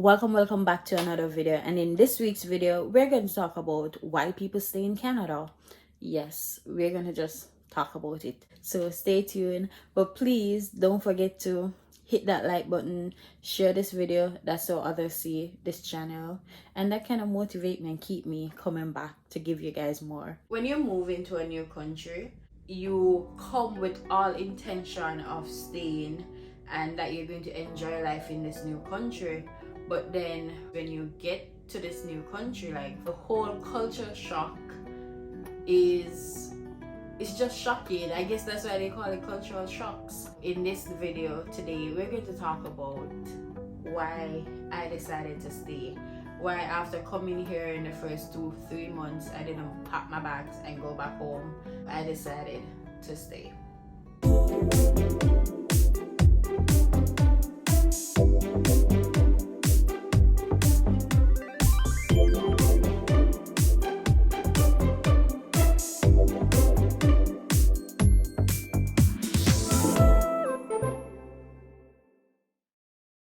Welcome back to another video, and in this week's video we're going to talk about why people stay in Canada. Yes, we're going to just talk about it, so stay tuned. But please don't forget to hit that like button, share this video, that's so others see this channel, and that kind of motivate me and keep me coming back to give you guys more. When you move into a new country, you come with all intention of staying and that you're going to enjoy life in this new country. But then when you get to this new country, like, the whole culture shock is, it's just shocking. I guess that's why they call it cultural shocks. In this video today, we're going to talk about why I decided to stay. Why after coming here in the first 2-3 months, I didn't pack my bags and go back home. I decided to stay.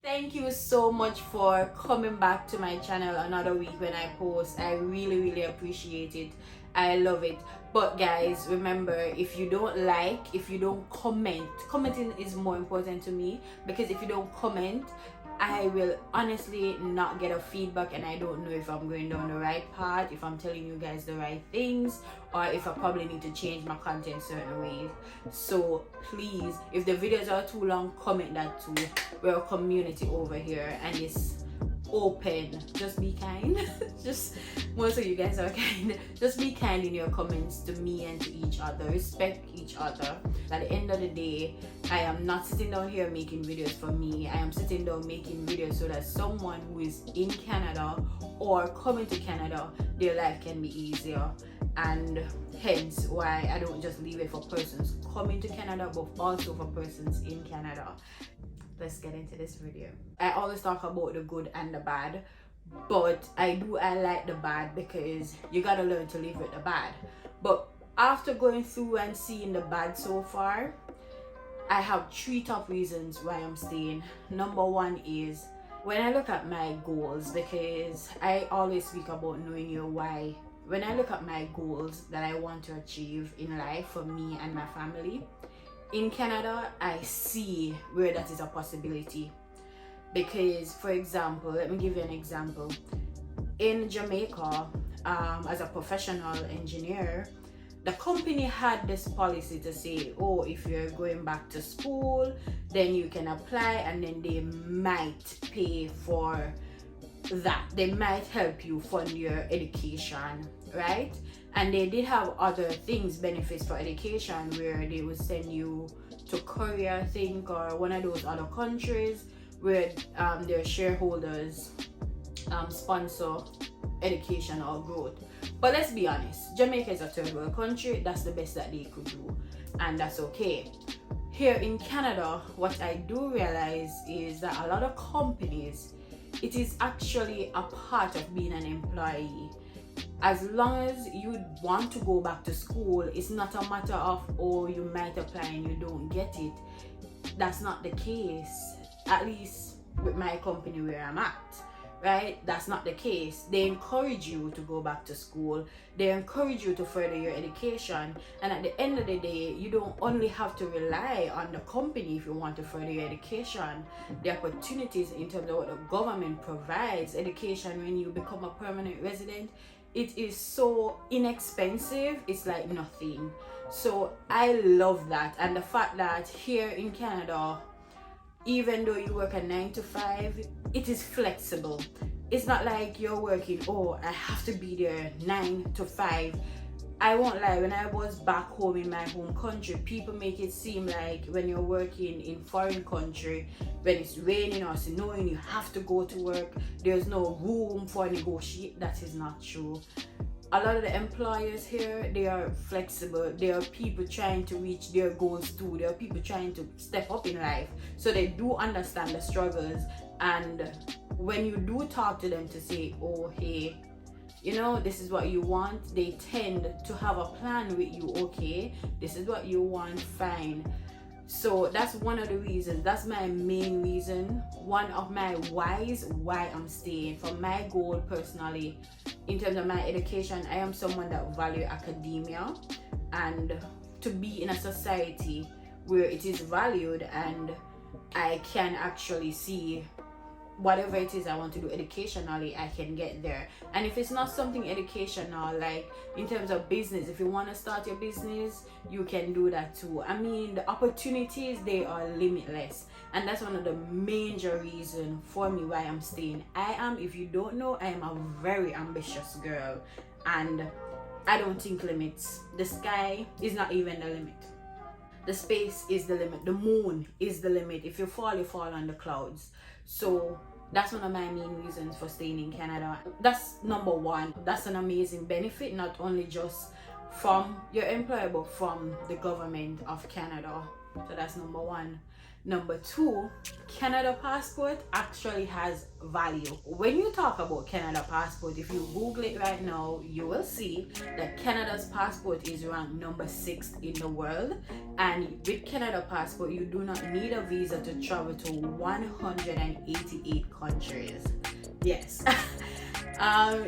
Thank you so much for coming back to my channel another week when I post. I really appreciate it. I love it. But guys, remember, if you don't like, if you don't comment, commenting is more important to me, because if you don't comment, I will honestly not get a feedback, and I don't know if I'm going down the right path, if I'm telling you guys the right things, or if I probably need to change my content certain ways. So please, if the videos are too long, comment that too. We're a community over here and it's open. Just be kind. Just, most of you guys are kind. Just be kind in your comments to me and to each other. Respect each other. At the end of the day, I am not sitting down here making videos for me. I am sitting down making videos so that someone who is in Canada or coming to Canada, their life can be easier. And hence why I don't just leave it for persons coming to Canada, but also for persons in Canada. Let's get into this video. I always talk about the good and the bad, but I like the bad because you gotta learn to live with the bad. But after going through and seeing the bad so far, I have 3 top reasons why I'm staying. Number 1 is when I look at my goals, because I always speak about knowing your why. When I look at my goals that I want to achieve in life for me and my family, in Canada, I see where that is a possibility. Because, for example, let me give you an example. In Jamaica, as a professional engineer, the company had this policy to say, oh, if you're going back to school, then you can apply, and then they might pay for that. They might help you fund your education, right? And they did have other things, benefits for education, where they would send you to Korea, I think, or one of those other countries where their shareholders sponsor education or growth. But let's be honest, Jamaica is a third world country. That's the best that they could do, and that's okay. Here in Canada, what I do realize is that a lot of companies, it is actually a part of being an employee. As long as you want to go back to school, it's not a matter of, oh, you might apply and you don't get it. That's not the case, at least with my company where I'm at, right? That's not the case. They encourage you to go back to school. They encourage you to further your education. And at the end of the day, you don't only have to rely on the company if you want to further your education. The opportunities in terms of what the government provides, education when you become a permanent resident, it is so inexpensive, it's like nothing. So I love that. And the fact that here in Canada, even though you work a 9 to 5, it is flexible. It's not like you're working, oh, I have to be there 9 to 5. I won't lie, when I was back home in my home country, people make it seem like when you're working in foreign country, when it's raining or snowing, you have to go to work. There's no room for negotiate. That is not true. A lot of the employers here, they are flexible. There are people trying to reach their goals too. There are people trying to step up in life. So they do understand the struggles. And when you do talk to them to say, oh, hey, you know, this is what you want, they tend to have a plan with you. Okay, this is what you want, fine. So that's one of the reasons. That's my main reason. One of my whys why I'm staying. For my goal personally, in terms of my education, I am someone that value academia, and to be in a society where it is valued and I can actually see whatever it is I want to do educationally, I can get there. And if it's not something educational, like in terms of business, if you want to start your business, you can do that too. I mean, the opportunities, they are limitless, and that's one of the major reasons for me why I'm staying. If you don't know, I am a very ambitious girl, and I don't think limits. The sky is not even the limit. The space is the limit. The moon is the limit. If you fall on the clouds. So that's one of my main reasons for staying in Canada. That's number one. That's an amazing benefit, not only just from your employer, but from the government of Canada. So that's number one. Number two, Canada passport actually has value. When you talk about Canada passport, if you Google it right now, you will see that Canada's passport is ranked number 6 in the world. And with Canada passport, you do not need a visa to travel to 188 countries. Yes.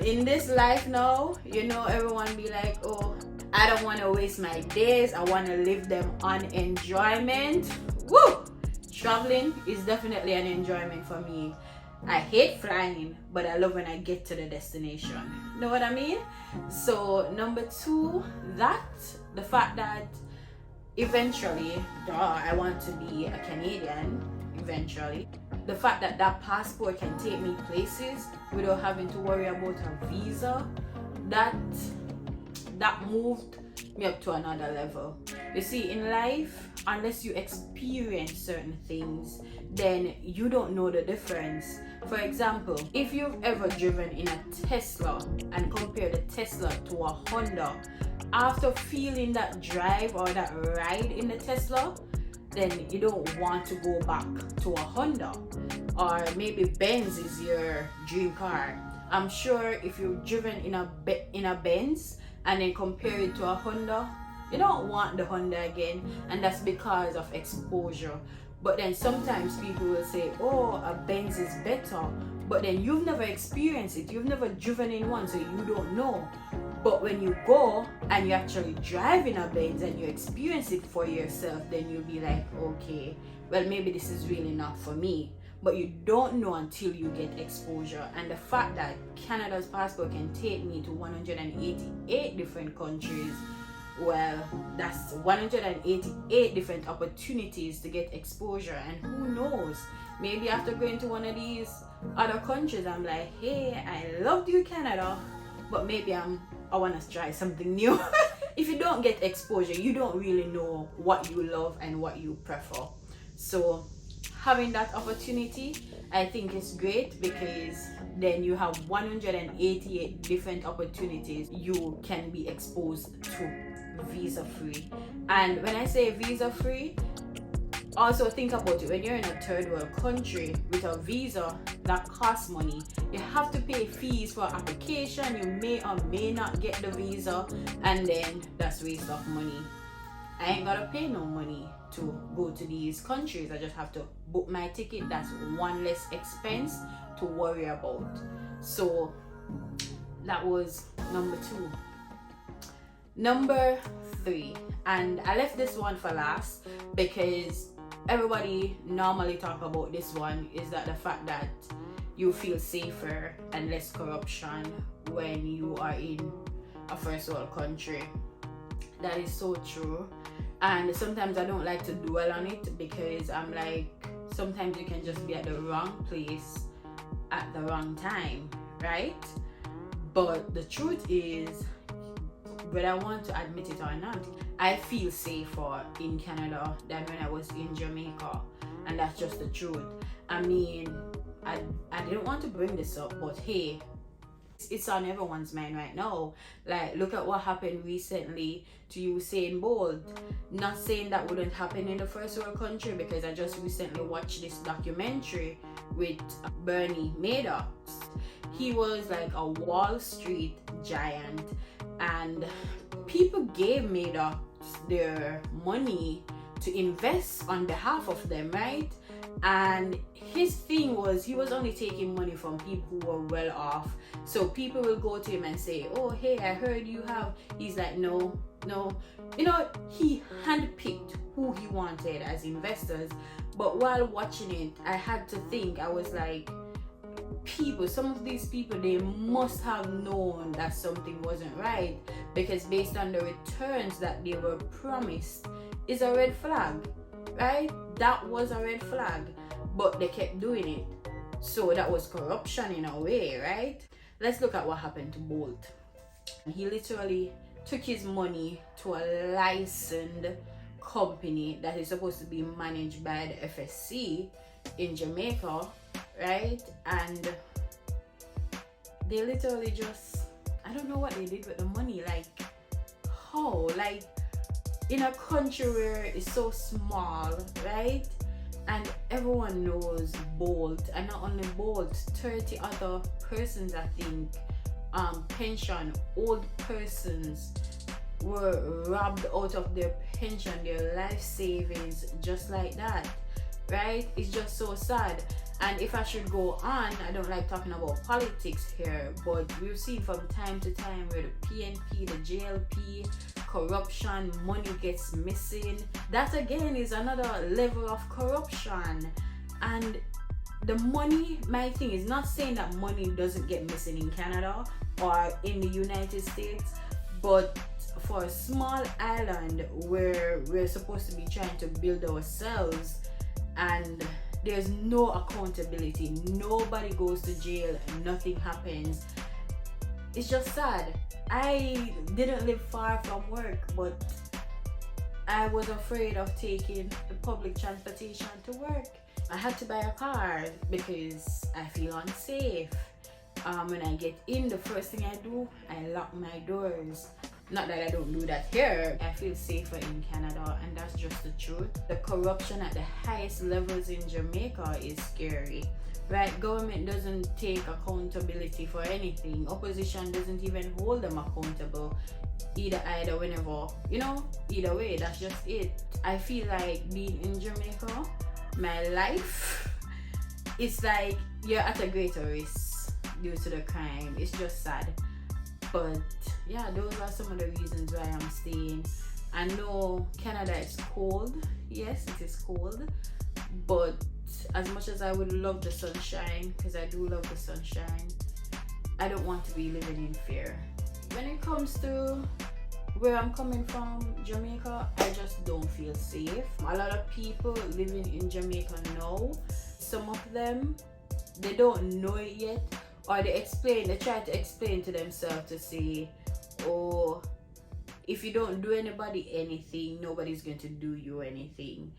In this life now, everyone be like, oh, I don't want to waste my days. I want to live them on enjoyment. Woo! Traveling is definitely an enjoyment for me. I hate flying, but I love when I get to the destination. Know what I mean? So number two, the fact that eventually, I want to be a Canadian eventually. The fact that passport can take me places without having to worry about a visa, that moved me up to another level. You see, in life, unless you experience certain things, then you don't know the difference. For example, if you've ever driven in a Tesla and compared the Tesla to a Honda, after feeling that drive or that ride in the Tesla, then you don't want to go back to a Honda. Or maybe Benz is your dream car. I'm sure if you've driven in a Benz and then compare it to a Honda, you don't want the Honda again, and that's because of exposure. But then sometimes people will say, oh, a Benz is better, but then you've never experienced it, you've never driven in one, so you don't know. But when you go and you actually drive in a Benz and you experience it for yourself, then you'll be like, okay, well, maybe this is really not for me. But you don't know until you get exposure. And the fact that Canada's passport can take me to 188 different countries, well, that's 188 different opportunities to get exposure. And who knows, maybe after going to one of these other countries, I'm like, hey, I loved you, Canada, but maybe I want to try something new. If you don't get exposure, you don't really know what you love and what you prefer. So having that opportunity, I think is great, because then you have 188 different opportunities you can be exposed to visa free. And when I say visa free, also think about it. When you're in a third world country with a visa, that costs money. You have to pay fees for application. You may or may not get the visa, and then that's waste of money. I ain't gotta pay no money to go to these countries. I just have to book my ticket. That's one less expense to worry about. So that was number 2. Number 3, and I left this one for last because everybody normally talk about this one, is that the fact that you feel safer and less corruption when you are in a first world country. That is so true. And sometimes I don't like to dwell on it, because I'm like, sometimes you can just be at the wrong place at the wrong time, right? But the truth is, whether I want to admit it or not, I feel safer in Canada than when I was in Jamaica. And that's just the truth. I mean, I didn't want to bring this up, but hey, it's on everyone's mind right now. Like, look at what happened recently to Usain Bolt. Not saying that wouldn't happen in the first world country, because I just recently watched this documentary with Bernie Madoff. He was like a Wall Street giant, and people gave Madoff their money to invest on behalf of them, right? And his thing was he was only taking money from people who were well off. So people will go to him and say, oh hey, I heard you have. He's like, no. You know, he handpicked who he wanted as investors. But while watching it, I had to think, I was like, some of these people, they must have known that something wasn't right, because based on the returns that they were promised is a red flag, right? That was a red flag, but they kept doing it. So that was corruption in a way, right? Let's look at what happened to Bolt. He literally took his money to a licensed company that is supposed to be managed by the FSC in Jamaica, right? And they literally just, I don't know what they did with the money. Like, how? Like, in a country where it's so small, right? And everyone knows Bolt, and not only Bolt, 30 other persons, I think, pension, old persons were robbed out of their pension, their life savings, just like that, right? It's just so sad. And if I should go on, I don't like talking about politics here, but we've seen from time to time where the PNP, the JLP, corruption, money gets missing. That again is another level of corruption. And the money, my thing is not saying that money doesn't get missing in Canada or in the United States, but for a small island where we're supposed to be trying to build ourselves and there's no accountability, nobody goes to jail, nothing happens, it's just sad. I didn't live far from work, but I was afraid of taking the public transportation to work. I had to buy a car because I feel unsafe. When I get in, the first thing I do, I lock my doors. Not that I don't do that here. I feel safer in Canada, and that's just the truth. The corruption at the highest levels in Jamaica is scary, right? Government doesn't take accountability for anything. Opposition doesn't even hold them accountable. Either, whenever, you know, either way, that's just it. I feel like being in Jamaica, my life, it's like you're at a greater risk due to the crime. It's just sad. But yeah, those are some of the reasons why I'm staying. I know Canada is cold. Yes, it is cold. But as much as I would love the sunshine, because I do love the sunshine, I don't want to be living in fear. When it comes to where I'm coming from, Jamaica, I just don't feel safe. A lot of people living in Jamaica know. Some of them, they don't know it yet, or they try to explain to themselves to say, oh, if you don't do anybody anything, nobody's going to do you anything.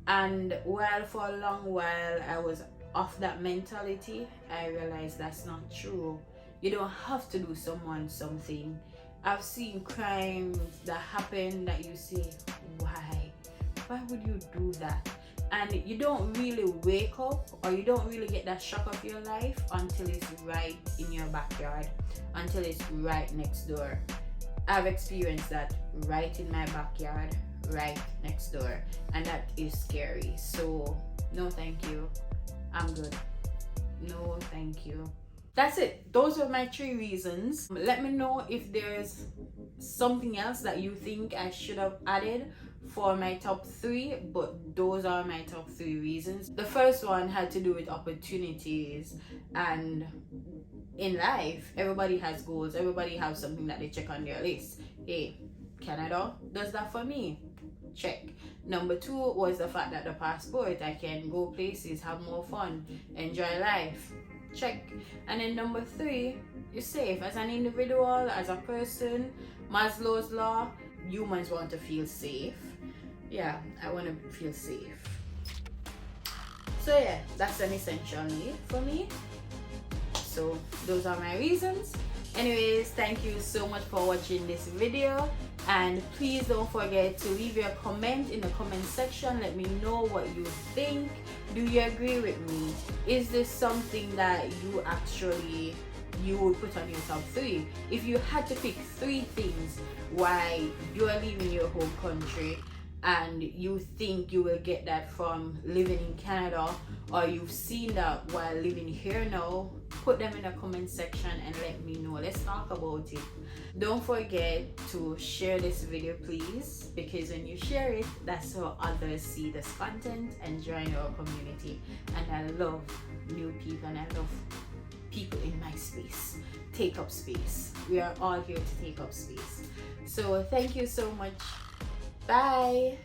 And while for a long while I was off that mentality, I realized that's not true. You don't have to do someone something. I've seen crimes that happen that you say, why would you do that? And you don't really wake up, or you don't really get that shock of your life until it's right in your backyard, until it's right next door. I've experienced that right in my backyard, right next door, and that is scary. So no thank you, I'm good. No thank you. That's it. Those are my 3 reasons. Let me know if there's something else that you think I should have added for my top 3, but those are my top 3 reasons. The first one had to do with opportunities, and in life everybody has goals, everybody has something that they check on their list. Hey, Canada does that for me, check. Number 2 was the fact that the passport, I can go places, have more fun, enjoy life, check. And then number 3, you're safe as an individual, as a person. Maslow's law, humans want to feel safe. Yeah, I want to feel safe. So yeah, that's an essential need for me. So those are my reasons. Anyways, thank you so much for watching this video, and please don't forget to leave your comment in the comment section. Let me know what you think. Do you agree with me? Is this something that you would put on your top 3? If you had to pick 3 things why you're leaving your home country, and you think you will get that from living in Canada, or you've seen that while living here now, put them in the comment section and let me know. Let's talk about it. Don't forget to share this video, please, because when you share it, that's how others see this content and join our community. And I love new people, and I love people in my space. Take up space. We are all here to take up space. So thank you so much. Bye.